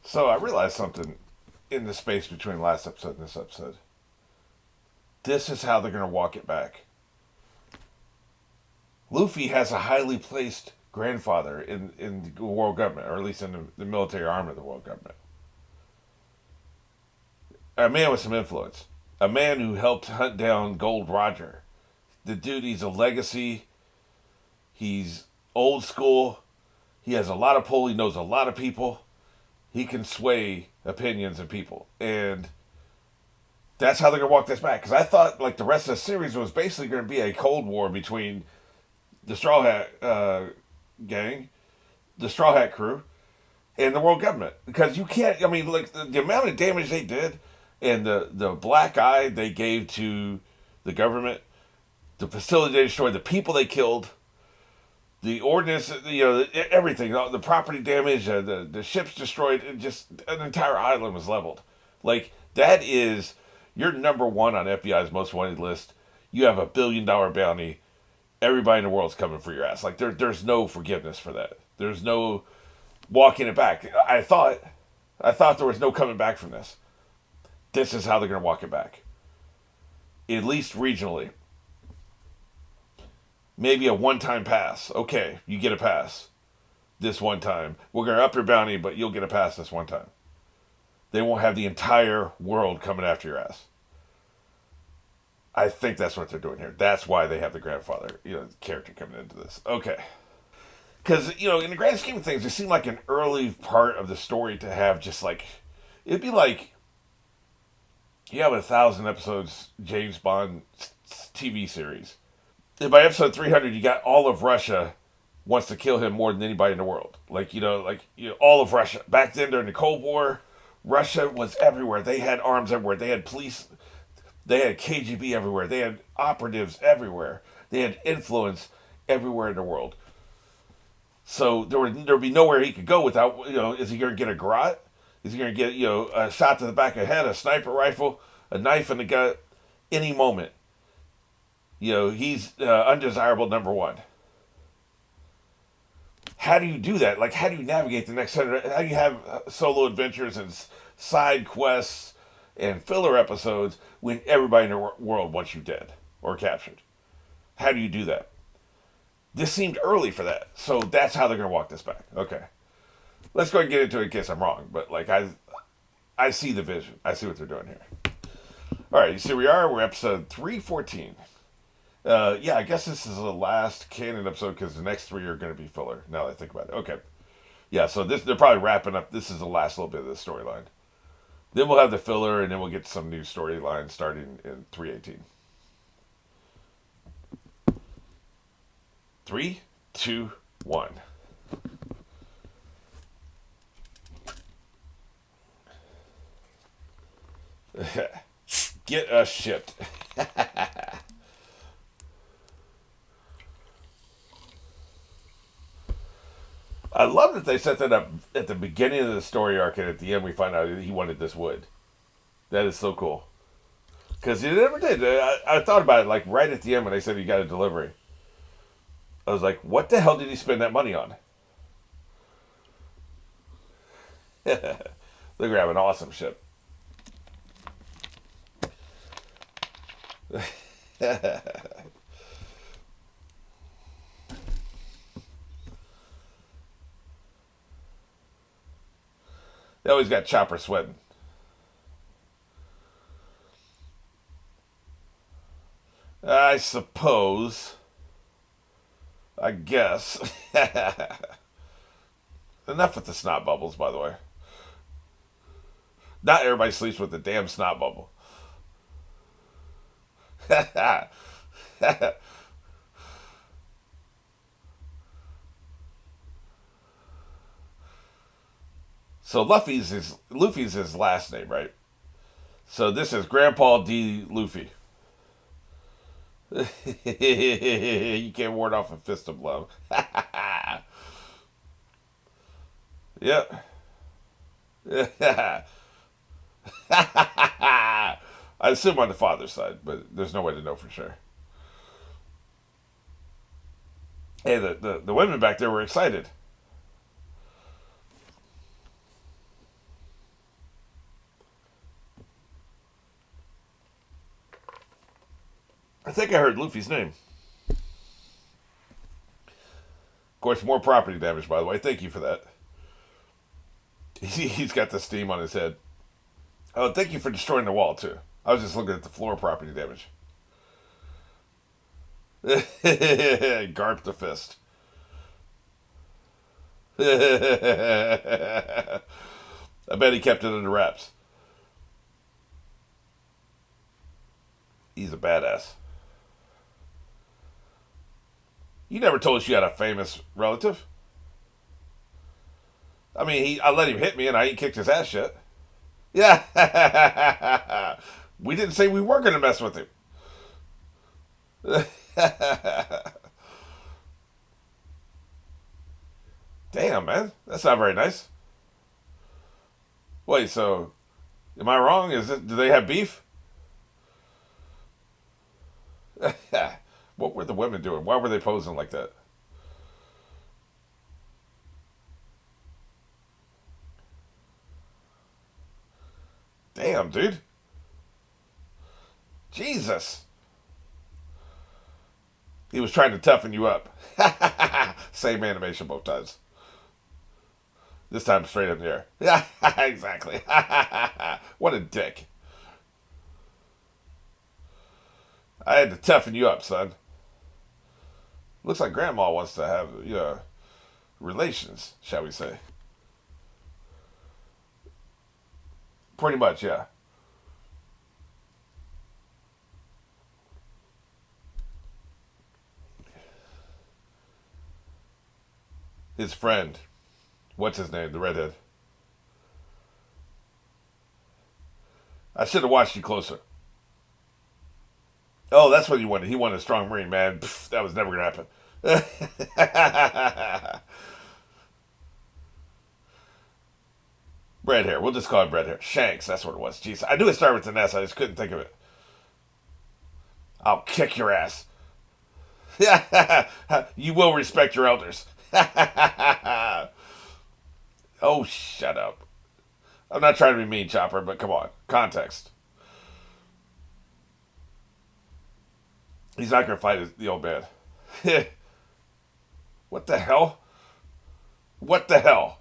So I realized something in the space between last episode and this episode. This is how they're going to walk it back. Luffy has a highly placed grandfather in the world government, or at least in the military arm of the world government. A man with some influence. A man who helped hunt down Gold Roger. The dude, he's a legacy. He's old school. He has a lot of pull. He knows a lot of people. He can sway opinions of people. And that's how they're going to walk this back. Because I thought like the rest of the series was basically going to be a Cold War between the Straw Hat gang, the Straw Hat crew, and the world government. Because you can't, I mean, like the amount of damage they did and the black eye they gave to the government, the facility they destroyed, the people they killed, the ordnance, everything, the property damage, the ships destroyed, just an entire island was leveled. Like, that is, you're number one on FBI's most wanted list. You have $1 billion bounty. Everybody in the world's coming for your ass. Like, there's no forgiveness for that. There's no walking it back. I thought there was no coming back from this. This is how they're going to walk it back. At least regionally. Maybe a one-time pass. Okay, you get a pass this one time. We're going to up your bounty, but you'll get a pass this one time. They won't have the entire world coming after your ass. I think that's what they're doing here. That's why they have the grandfather, character coming into this. Okay. Because, in the grand scheme of things, it seemed like an early part of the story to have just like, it'd be like, you have 1,000 episodes James Bond TV series. And by episode 300, you got all of Russia wants to kill him more than anybody in the world. All of Russia. Back then during the Cold War, Russia was everywhere. They had arms everywhere. They had police. They had KGB everywhere. They had operatives everywhere. They had influence everywhere in the world. So there'd be nowhere he could go without, is he going to get a garrote? Is he going to get, a shot to the back of the head, a sniper rifle, a knife in the gut, any moment? He's undesirable number one. How do you do that? Like, how do you navigate the next 100? How do you have solo adventures and side quests and filler episodes when everybody in the world wants you dead or captured? How do you do that? This seemed early for that, so that's how they're going to walk this back. Okay, let's go and get into it in case I'm wrong. But I see the vision. I see what they're doing here. All right, you see, we're episode 314. I guess this is the last canon episode because the next three are going to be filler. Now that I think about it, okay, yeah. So they're probably wrapping up. This is the last little bit of the storyline. Then we'll have the filler, and then we'll get some new storylines starting in 318. 3, 2, 1. Get us shipped. I love that they set that up at the beginning of the story arc, and at the end we find out he wanted this wood. That is so cool. Because he never did. I thought about it, like, right at the end when they said he got a delivery. I was like, what the hell did he spend that money on? They're going to have an awesome ship. They always got Chopper sweating. I suppose. I guess. Enough with the snot bubbles, by the way. Not everybody sleeps with the damn snot bubble. So Luffy's his last name, right? So this is Grandpa D. Luffy. You can't ward off a fist of love. Yep. I assume on the father's side, but there's no way to know for sure. Hey, the women back there were excited. think I heard Luffy's name. Of course, more property damage, by the way. Thank you for that. He's got the steam on his head. Oh, thank you for destroying the wall, too. I was just looking at the floor property damage. GARP the fist. I bet he kept it under wraps. He's a badass. You never told us you had a famous relative. I mean, I let him hit me and I ain't kicked his ass yet. Yeah. We didn't say we were going to mess with him. Damn, man. That's not very nice. Wait, so am I wrong? Do they have beef? What were the women doing? Why were they posing like that? Damn, dude. Jesus. He was trying to toughen you up. Same animation both times. This time straight in the air. Yeah, exactly. What a dick. I had to toughen you up, son. Looks like Grandma wants to have, relations, shall we say. Pretty much, yeah. His friend. What's his name? The redhead. I should have watched you closer. Oh, that's what he wanted. He wanted a strong Marine, man. Pfft, that was never going to happen. Red hair. We'll just call it red hair. Shanks. That's what it was. Jeez. I knew it started with an S. I just couldn't think of it. I'll kick your ass. You will respect your elders. Oh, shut up. I'm not trying to be mean, Chopper, but come on. Context. He's not going to fight the old man. What the hell? What the hell?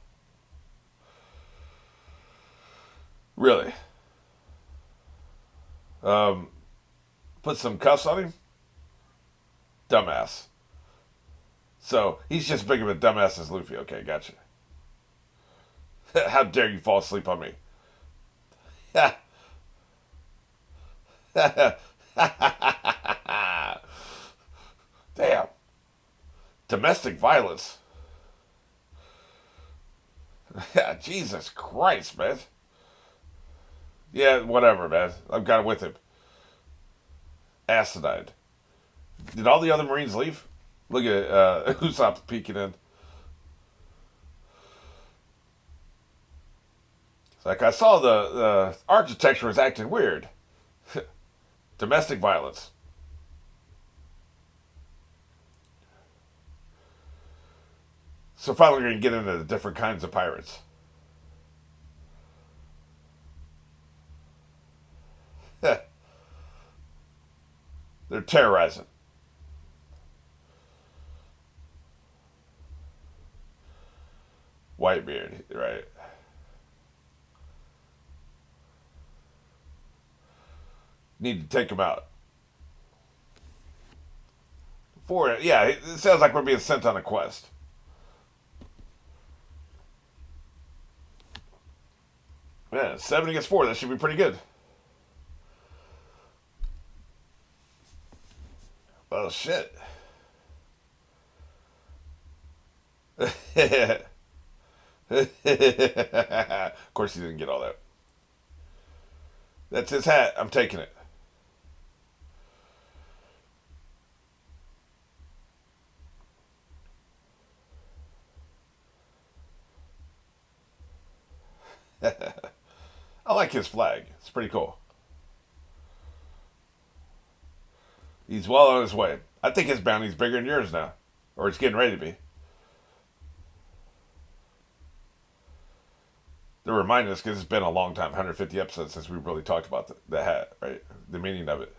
Really? Put some cuffs on him? Dumbass. So, he's just big of a dumbass as Luffy. Okay, gotcha. How dare you fall asleep on me? Damn. Domestic violence. Jesus Christ, man. Yeah, whatever, man. I've got it with him. Acidine. Did all the other Marines leave? Look at Usopp peeking in. It's like, I saw the architecture was acting weird. Domestic violence. So finally we're going to get into the different kinds of pirates. They're terrorizing. Whitebeard, right. Need to take him out. Yeah, it sounds like we're being sent on a quest. Yeah, 7 against 4, that should be pretty good. Oh, shit. Of course he didn't get all that. That's his hat. I'm taking it. I like his flag. It's pretty cool. He's well on his way. I think his bounty's bigger than yours now. Or it's getting ready to be. They're reminding us because it's been a long time, 150 episodes since we really talked about the hat, right? The meaning of it.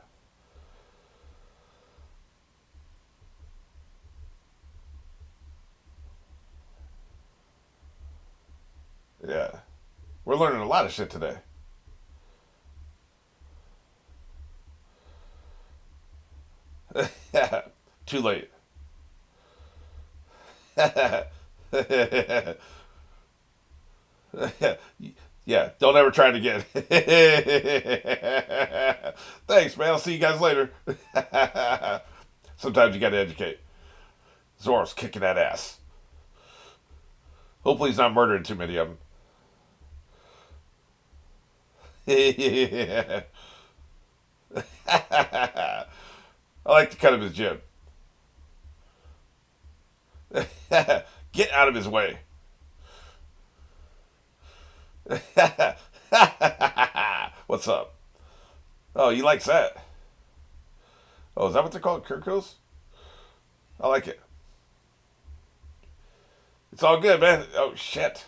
Yeah. We're learning a lot of shit today. Too late. Yeah, don't ever try it again. Thanks, man. I'll see you guys later. Sometimes you gotta educate. Zoro's kicking that ass. Hopefully he's not murdering too many of them. I like the cut of his jib. Get out of his way. What's up? Oh, he likes that. Oh, is that what they're called? Kirkos? I like it. It's all good, man. Oh shit.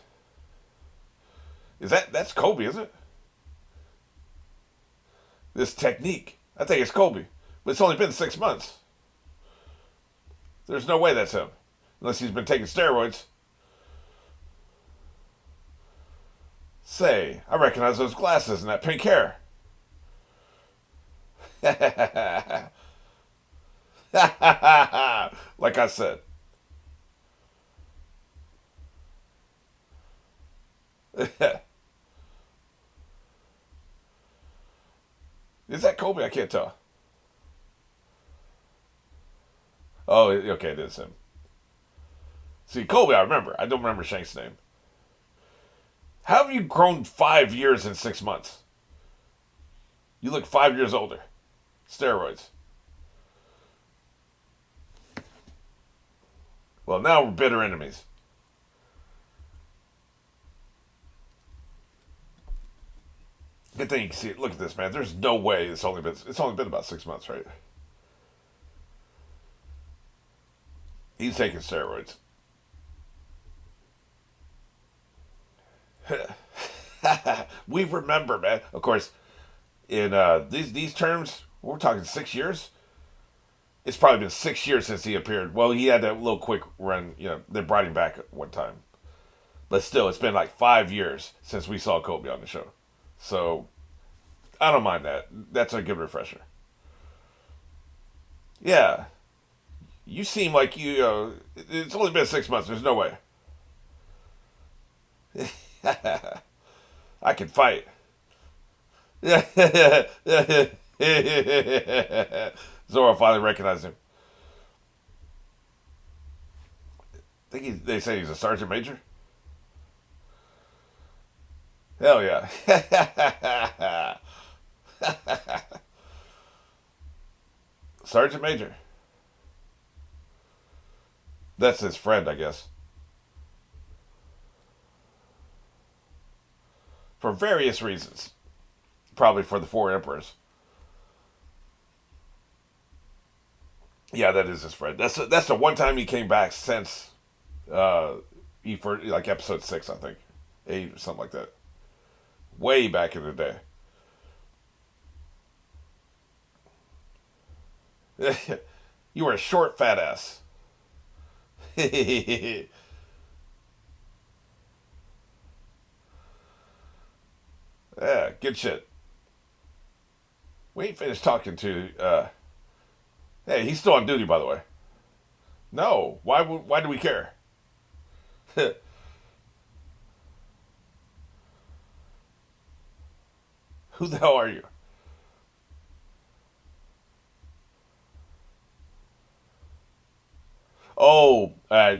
That's Kobe, is it? This technique. I think it's Kobe. But it's only been 6 months. There's no way that's him. Unless he's been taking steroids. Say, I recognize those glasses and that pink hair. Like I said. Is that Kobe? I can't tell. Oh, okay, it is him. See, Kobe, I remember. I don't remember Shank's name. How have you grown 5 years in 6 months? You look 5 years older. Steroids. Well, now we're bitter enemies. Good thing you can see it. Look at this, man. There's no way it's only been about 6 months, right? He's taking steroids. We remember, man. Of course, in these terms, we're talking 6 years. It's probably been 6 years since he appeared. Well, he had that little quick run. They brought him back at one time, but still, it's been like 5 years since we saw Kobe on the show. So I don't mind that. That's a good refresher. Yeah, you seem like you. It's only been 6 months. There's no way. I can fight. Zoro finally recognized him. They say he's a sergeant major. Hell yeah. Sergeant major. That's his friend, I guess. For various reasons. Probably for the four emperors. Yeah, that is his friend. That's the one time he came back since uh he for like episode 6, I think. 8 or something like that. Way back in the day. You were a short fat ass. Yeah, good shit. We ain't finished talking to hey, he's still on duty, by the way. No. Why do we care? Who the hell are you? Oh,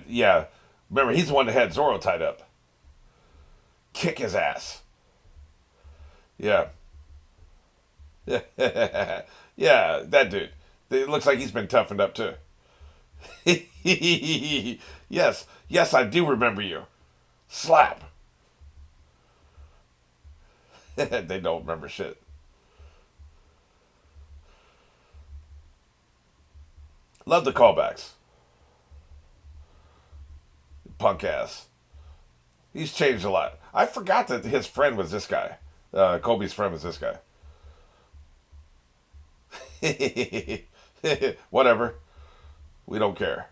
yeah. Remember, he's the one that had Zoro tied up. Kick his ass. Yeah. Yeah, that dude. It looks like he's been toughened up too. Yes, yes, I do remember you. Slap. They don't remember shit. Love the callbacks. Punk ass. He's changed a lot. I forgot that his friend was this guy. Kobe's friend was this guy. Whatever. We don't care.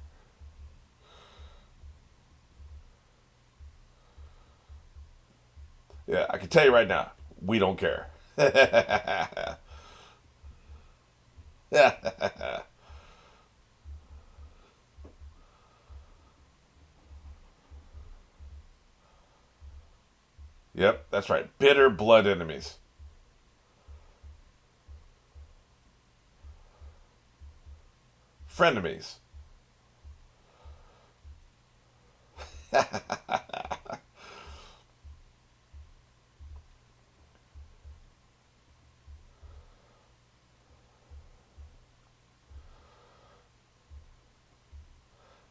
Yeah, I can tell you right now, we don't care. Yep, that's right. Bitter blood enemies. Frenemies.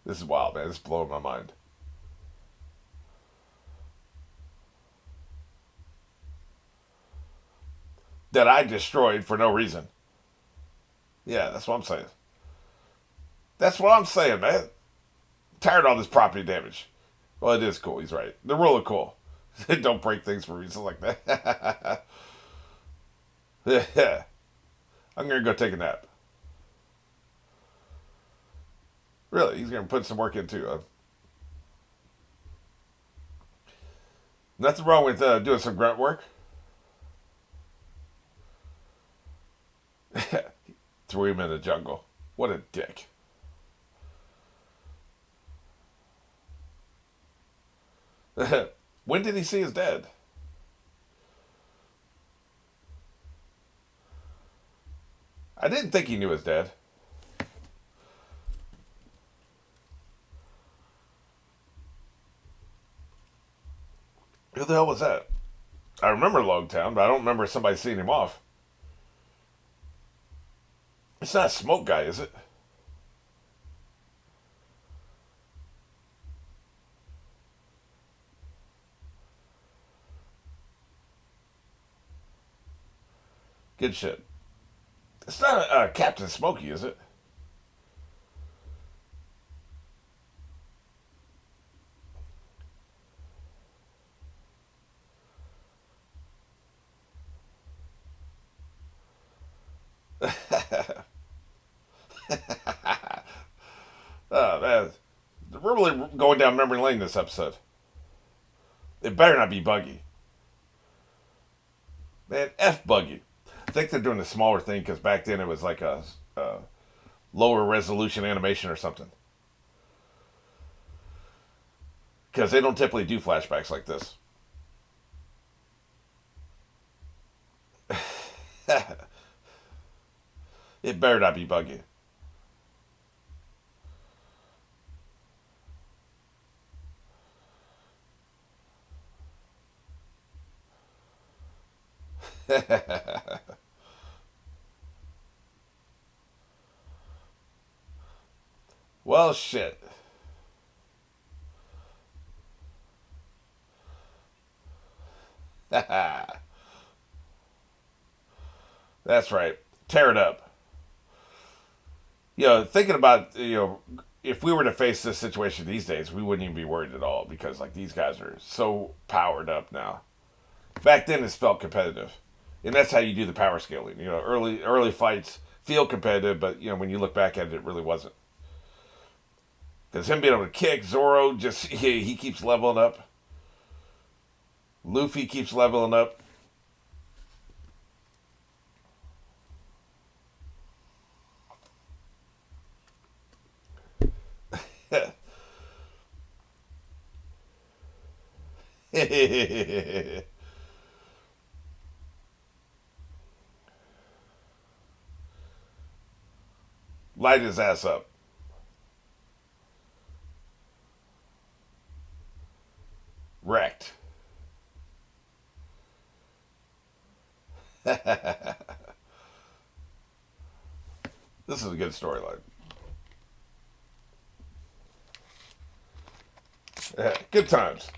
This is wild, man. This is blowing my mind. That I destroyed for no reason. Yeah, that's what I'm saying. That's what I'm saying, man. Tired of all this property damage. Well, it is cool. He's right. The rule of cool. Don't break things for reasons like that. Yeah. I'm going to go take a nap. Really, he's going to put some work in too. Nothing wrong with doing some grunt work. Threw him in the jungle. What a dick. When did he see his dad? I didn't think he knew his dad. Who the hell was that? I remember Logtown, but I don't remember somebody seeing him off. It's not a smoke guy, is it? Good shit. It's not Captain Smokey, is it? Man. We're really going down memory lane this episode. It better not be Buggy. Man, F Buggy. I think they're doing a smaller thing because back then it was like a lower resolution animation or something. Because they don't typically do flashbacks like this. It better not be Buggy. Well, shit. That's right. Tear it up. Thinking about, if we were to face this situation these days, we wouldn't even be worried at all because, like, these guys are so powered up now. Back then, it felt competitive. And that's how you do the power scaling. Early fights feel competitive, but, when you look back at it, it really wasn't. Because him being able to kick, Zoro just, he keeps leveling up. Luffy keeps leveling up. Light his ass up. Wrecked. This is a good storyline. Good times.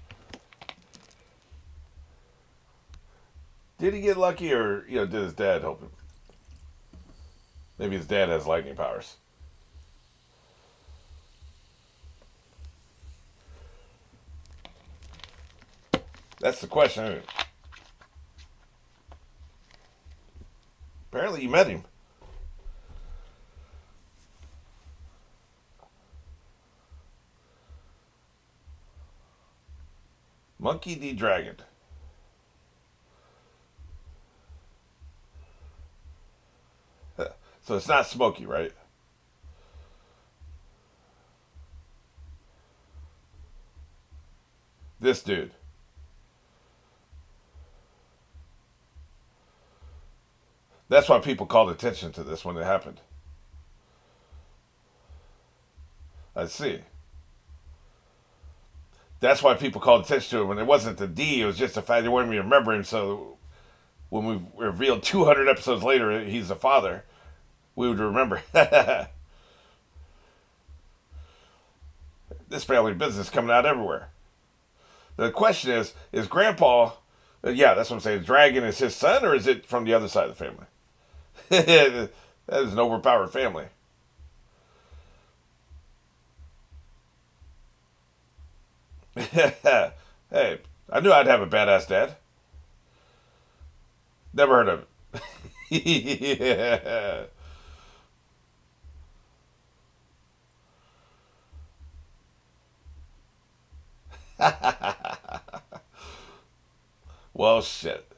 Did he get lucky, or did his dad help him? Maybe his dad has lightning powers. That's the question. Isn't it? Apparently, you met him. Monkey D. Dragon. So it's not Smokey, right? This dude. That's why people called attention to this when it happened. I see. That's why people called attention to it when it wasn't the D. It was just the fact they wanted me to remember him. So when we revealed 200 episodes later he's the father, we would remember. This family business coming out everywhere. The question is Grandpa? Yeah, that's what I'm saying. Dragon is his son, or is it from the other side of the family? That is an overpowered family. Hey, I knew I'd have a badass dad. Never heard of it. Yeah. Well, shit.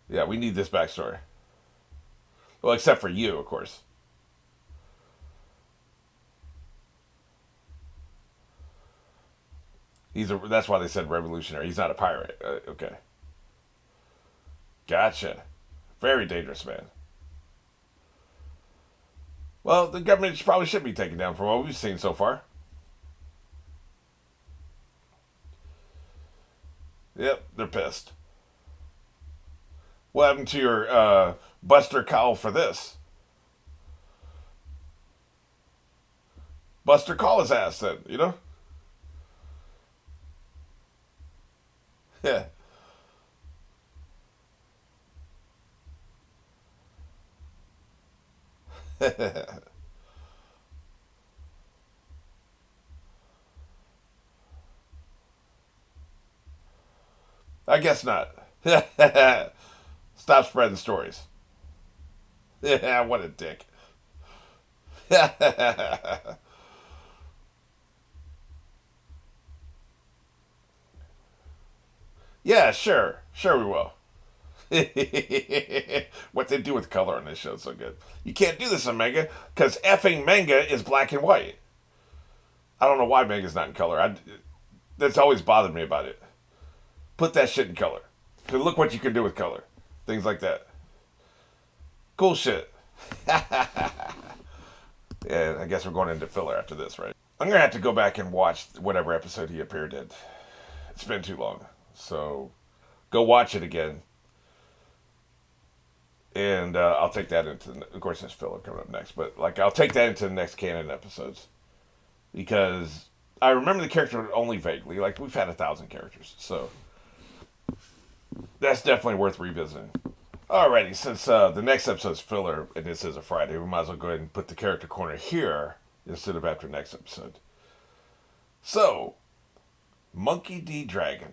Yeah, we need this backstory. Well, except for you, of course. That's why they said revolutionary. He's not a pirate. Okay, gotcha. Very dangerous man. Well, the government probably should be taken down from what we've seen so far. Yep, they're pissed. What happened to your Buster Call for this? Buster Call his ass then, you know? Yeah. I guess not. Stop spreading stories. Yeah, what a dick. Yeah, sure. Sure we will. What they do with color on this show is so good. You can't do this in manga because effing manga is black and white. I don't know why manga's not in color. That's always bothered me about it. Put that shit in color. Cause look what you can do with color. Things like that. Cool shit. Yeah, I guess we're going into filler after this, right? I'm gonna have to go back and watch whatever episode he appeared in. It's been too long, so go watch it again, and I'll take that into. Of course, there's filler coming up next, but like I'll take that into the next canon episodes because I remember the character only vaguely. Like we've had 1,000 characters, so that's definitely worth revisiting. Alrighty, since the next episode's filler and this is a Friday, we might as well go ahead and put the character corner here instead of after next episode. So, Monkey D. Dragon.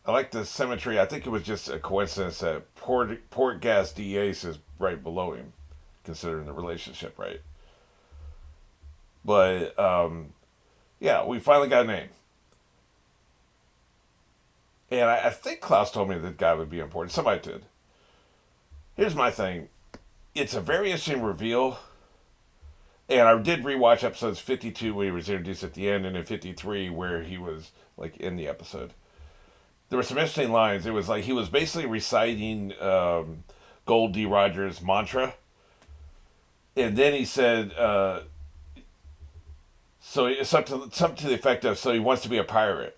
I like the symmetry. I think it was just a coincidence that Port Gas D. Ace is right below him, considering the relationship, right? But, yeah, we finally got a name. And I think Klaus told me that guy would be important. Somebody did. Here's my thing. It's a very interesting reveal. And I did rewatch episodes 52 where he was introduced at the end and in 53 where he was like in the episode. There were some interesting lines. It was like he was basically reciting Gold D. Rogers' mantra. And then he said, so it's something to the effect of, so he wants to be a pirate.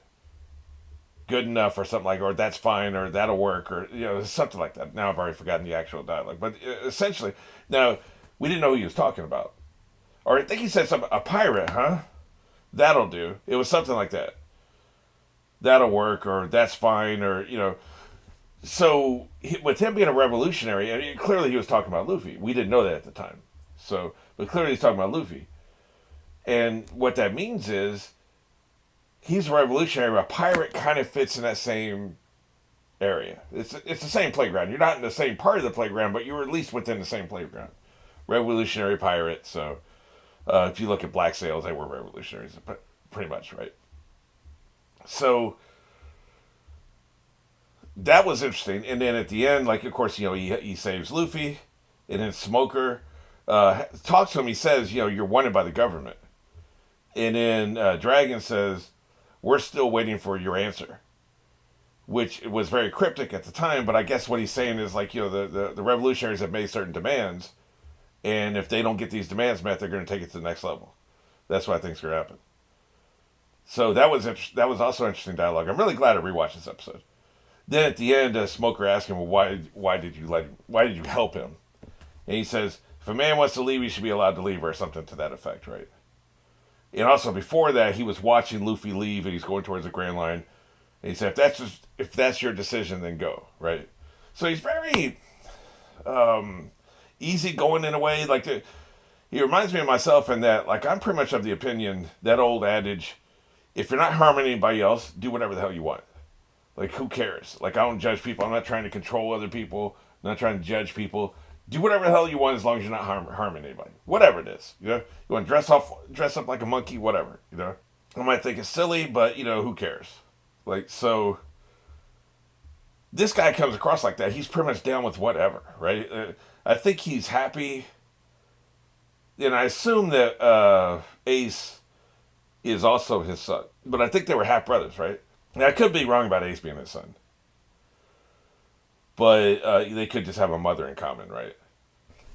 Good enough or something like, or that's fine, or that'll work, or something like that. Now I've already forgotten the actual dialogue, but essentially, now we didn't know who he was talking about, or I think he said something. A pirate, huh? That'll do. It was something like that. That'll work, or that's fine, or So with him being a revolutionary, and clearly he was talking about Luffy. We didn't know that at the time, so but clearly he's talking about Luffy, and what that means is he's a revolutionary. A pirate kind of fits in that same area. It's the same playground. You're not in the same part of the playground, but you're at least within the same playground. Revolutionary pirate. So if you look at Black Sails, they were revolutionaries, pretty much, right? So that was interesting. And then at the end, like, of course, he saves Luffy, and then Smoker talks to him. He says, you're wanted by the government. And then Dragon says, we're still waiting for your answer, which was very cryptic at the time. But I guess what he's saying is, like, the revolutionaries have made certain demands, and if they don't get these demands met, they're going to take it to the next level. That's what I think is going to happen. So that was also interesting dialogue. I'm really glad I rewatched this episode. Then at the end, Smoker asked him, well, why did you help him? And he says, if a man wants to leave, he should be allowed to leave, or something to that effect, right? And also before that, he was watching Luffy leave, and he's going towards the Grand Line. And he said, if that's your decision, then go, right? So he's very easy going in a way. He reminds me of myself in that, like, I'm pretty much of the opinion, that old adage, if you're not harming anybody else, do whatever the hell you want. Like, who cares? Like, I don't judge people. I'm not trying to control other people. I'm not trying to judge people. Do whatever the hell you want as long as you're not harming anybody. Whatever it is. You want to dress up like a monkey, whatever. I might think it's silly, but, who cares? Like, so this guy comes across like that. He's pretty much down with whatever, right? I think he's happy. And I assume that Ace is also his son. But I think they were half brothers, right? Now, I could be wrong about Ace being his son. But they could just have a mother in common, right?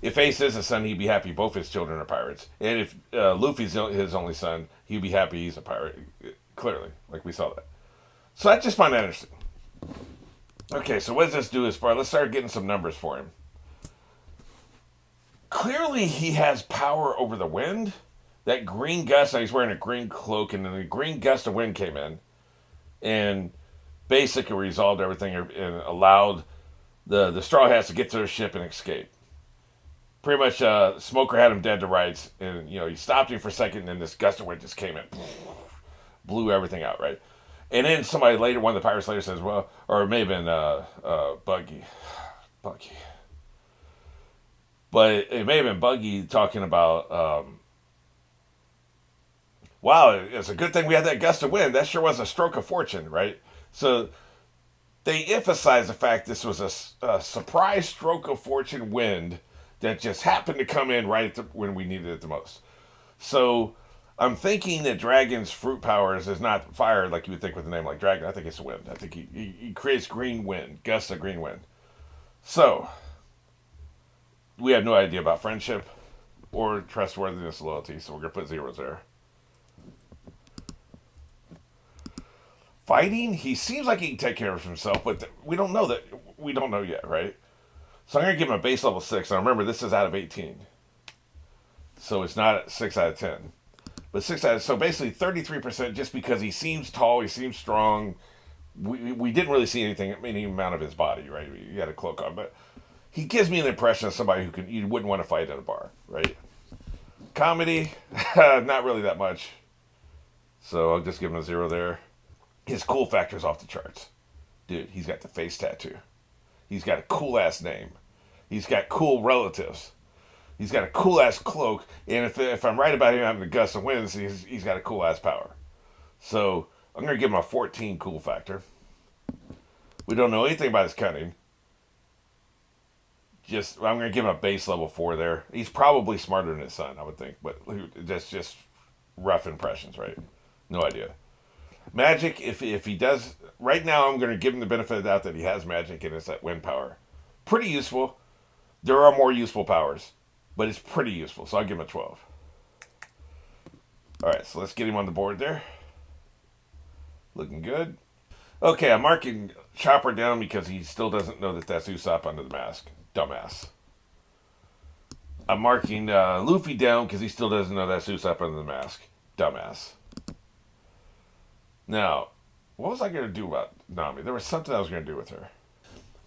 If Ace is his son, he'd be happy both his children are pirates. And if Luffy's his only son, he'd be happy he's a pirate. Clearly, like we saw that. So I just find that interesting. Okay, so what does this do as far? Let's start getting some numbers for him. Clearly, he has power over the wind. That green gust, he's wearing a green cloak, and then the green gust of wind came in and basically resolved everything and allowed the Straw Hats to get to their ship and escape. Pretty much, Smoker had him dead to rights, and he stopped him for a second, and then this gust of wind just came in, blew everything out, right? And then somebody later, one of the pirates later says, well, or it may have been Buggy, but it may have been Buggy talking about, wow, it's a good thing we had that gust of wind. That sure was a stroke of fortune, right? So they emphasize the fact this was a surprise stroke of fortune wind that just happened to come in right when we needed it the most. So I'm thinking that Dragon's fruit powers is not fire like you would think with a name like Dragon. I think it's wind. I think he creates green wind, gusts of green wind. So we have no idea about friendship or trustworthiness, loyalty, so we're going to put zeros there. Fighting, he seems like he can take care of himself, but we don't know that. We don't know yet, right? So I'm going to give him a base level 6. Now remember, this is out of 18. So it's not 6 out of 10. But 6 out of, so basically 33% just because he seems tall, he seems strong. We didn't really see any amount of his body, right? He had a cloak on, but he gives me an impression of somebody you wouldn't want to fight at a bar, right? Comedy, not really that much. So I'll just give him a 0 there. His cool factor's off the charts. Dude, he's got the face tattoo. He's got a cool-ass name. He's got cool relatives. He's got a cool-ass cloak. And if I'm right about him having a gust of winds, he's got a cool-ass power. So I'm going to give him a 14 cool factor. We don't know anything about his cunning. I'm going to give him a base level 4 there. He's probably smarter than his son, I would think. But that's just rough impressions, right? No idea. Magic, if he does... Right now, I'm going to give him the benefit of the doubt that he has magic, and it's that wind power. Pretty useful. There are more useful powers, but it's pretty useful, so I'll give him a 12. Alright, so let's get him on the board there. Looking good. Okay, I'm marking Chopper down because he still doesn't know that that's Usopp under the mask. Dumbass. I'm marking Luffy down because he still doesn't know that's Usopp under the mask. Dumbass. Now, what was I going to do about Nami? There was something I was going to do with her.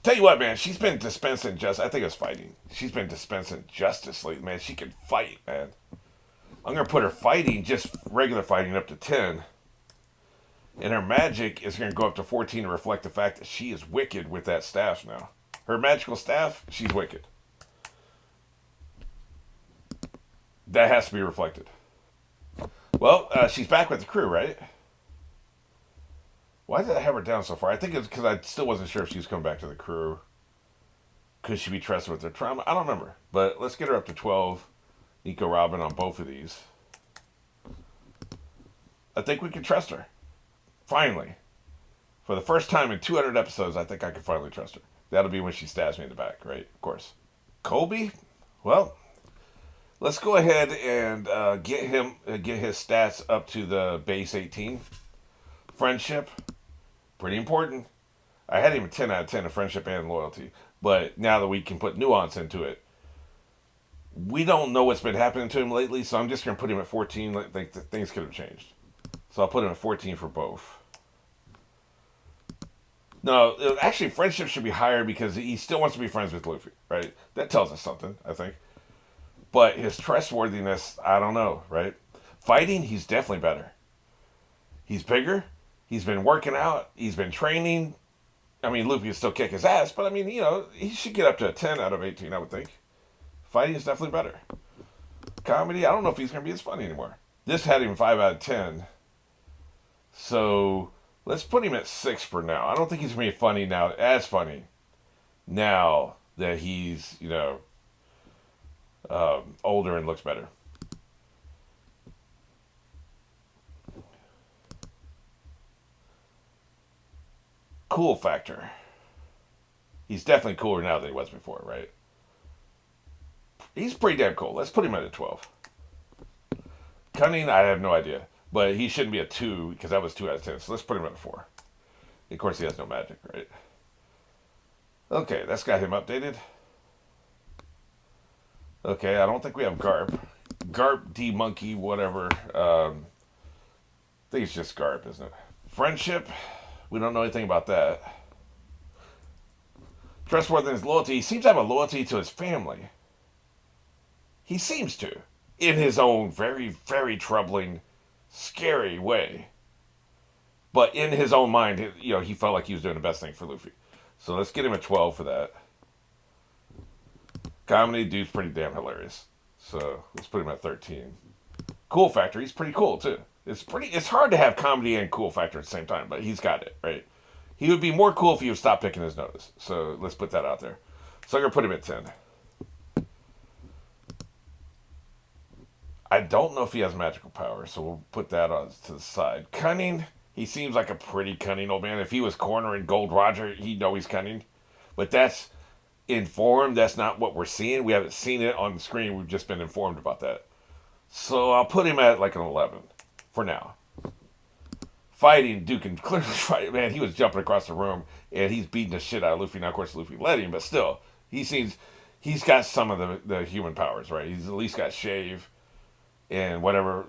Tell you what, man, she's been dispensing justice. I think it was fighting. She's been dispensing justice lately, man. She can fight, man. I'm going to put her fighting, just regular fighting, up to 10. And her magic is going to go up to 14 to reflect the fact that she is wicked with that staff now. Her magical staff, she's wicked. That has to be reflected. Well, she's back with the crew, right? Why did I have her down so far? I think it's because I still wasn't sure if she was coming back to the crew. Could she be trusted with her trauma? I don't remember. But let's get her up to 12. Nico Robin on both of these. I think we can trust her. Finally. For the first time in 200 episodes, I think I can finally trust her. That'll be when she stabs me in the back, right? Of course. Colby? Well, let's go ahead and get his stats up to the base 18. Friendship, pretty important. I had him a 10 out of 10 of friendship and loyalty. But now that we can put nuance into it, we don't know what's been happening to him lately, so I'm just going to put him at 14. I think things could have changed. So I'll put him at 14 for both. No, actually, friendship should be higher because he still wants to be friends with Luffy, right? That tells us something, I think. But his trustworthiness, I don't know, right? Fighting, he's definitely better. He's bigger. He's been working out. He's been training. I mean, Luffy can still kick his ass, but I mean, he should get up to a 10 out of 18, I would think. Fighting is definitely better. Comedy, I don't know if he's going to be as funny anymore. This had him 5 out of 10. So let's put him at 6 for now. I don't think he's going to be funny now, as funny now that he's, older and looks better. Cool factor. He's definitely cooler now than he was before, right? He's pretty damn cool. Let's put him at a 12. Cunning, I have no idea. But he shouldn't be a 2 because that was 2 out of 10. So let's put him at a 4. Of course, he has no magic, right? Okay, that's got him updated. Okay, I don't think we have GARP. GARP, D Monkey, whatever. I think it's just GARP, isn't it? Friendship, we don't know anything about that. Trustworthiness, loyalty. He seems to have a loyalty to his family. He seems to. In his own very, very troubling, scary way. But in his own mind, he felt like he was doing the best thing for Luffy. So let's get him a 12 for that. Comedy, dude's pretty damn hilarious. So let's put him at 13. Cool factor, he's pretty cool too. It's hard to have comedy and cool factor at the same time, but he's got it, right? He would be more cool if he would stop picking his nose. So let's put that out there. So I'm going to put him at 10. I don't know if he has magical power, so we'll put that on to the side. Cunning, he seems like a pretty cunning old man. If he was cornering Gold Roger, he'd know he's cunning. But that's informed. That's not what we're seeing. We haven't seen it on the screen. We've just been informed about that. So I'll put him at like an 11 for now. Fighting, Duke can clearly fight. Man, he was jumping across the room, and he's beating the shit out of Luffy. Now, of course, Luffy let him, but still, he's got some of the human powers, right? He's at least got shave and whatever,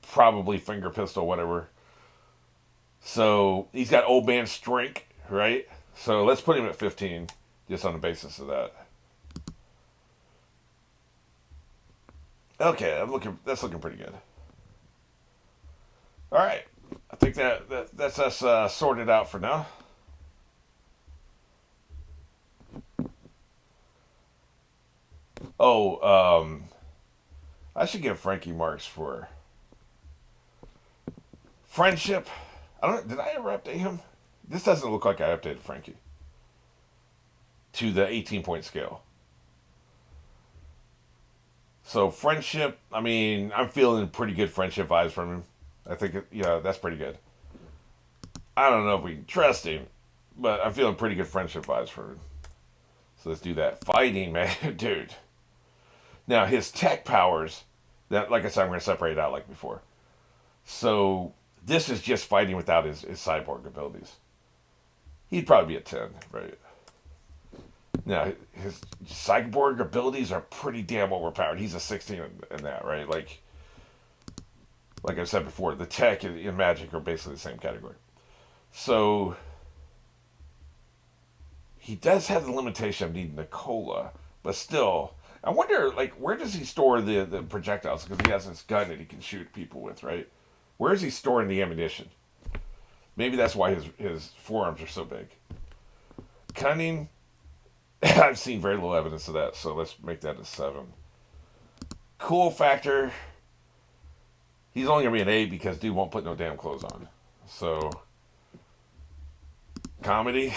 probably finger pistol, whatever. So he's got old man strength, right? So let's put him at 15, just on the basis of that. Okay, that's looking pretty good. All right, I think that's us sorted out for now. Oh, I should give Frankie marks for friendship. Did I ever update him? This doesn't look like I updated Frankie to the 18-point scale. So friendship, I mean, I'm feeling pretty good friendship vibes from him. I think, that's pretty good. I don't know if we can trust him, but I'm feeling pretty good friendship vibes from him. So let's do that. Fighting, man, dude. Now, his tech powers, that, like I said, I'm going to separate it out like before. So this is just fighting without his cyborg abilities. He'd probably be a 10, right? Now, his cyborg abilities are pretty damn overpowered. He's a 16 in that, right? Like I said before, the tech and magic are basically the same category. So he does have the limitation of needing the cola, but still, I wonder, where does he store the projectiles? Because he has this gun that he can shoot people with, right? Where is he storing the ammunition? Maybe that's why his forearms are so big. Cunning, I've seen very little evidence of that, so let's make that a 7. Cool factor, he's only going to be an 8 because dude won't put no damn clothes on. So comedy,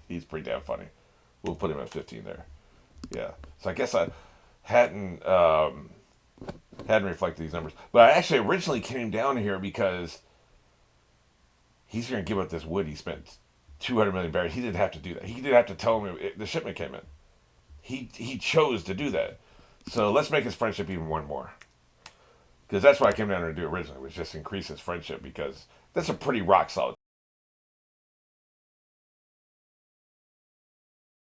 he's pretty damn funny. We'll put him at 15 there. Yeah. So I guess I hadn't hadn't reflected these numbers, but I actually originally came down here because he's going to give up this wood he spent 200 million barrels. He didn't have to do that. He didn't have to tell me the shipment came in. He chose to do that. So let's make his friendship even one more. Because that's what I came down here to do originally, was just increase his friendship, because that's a pretty rock solid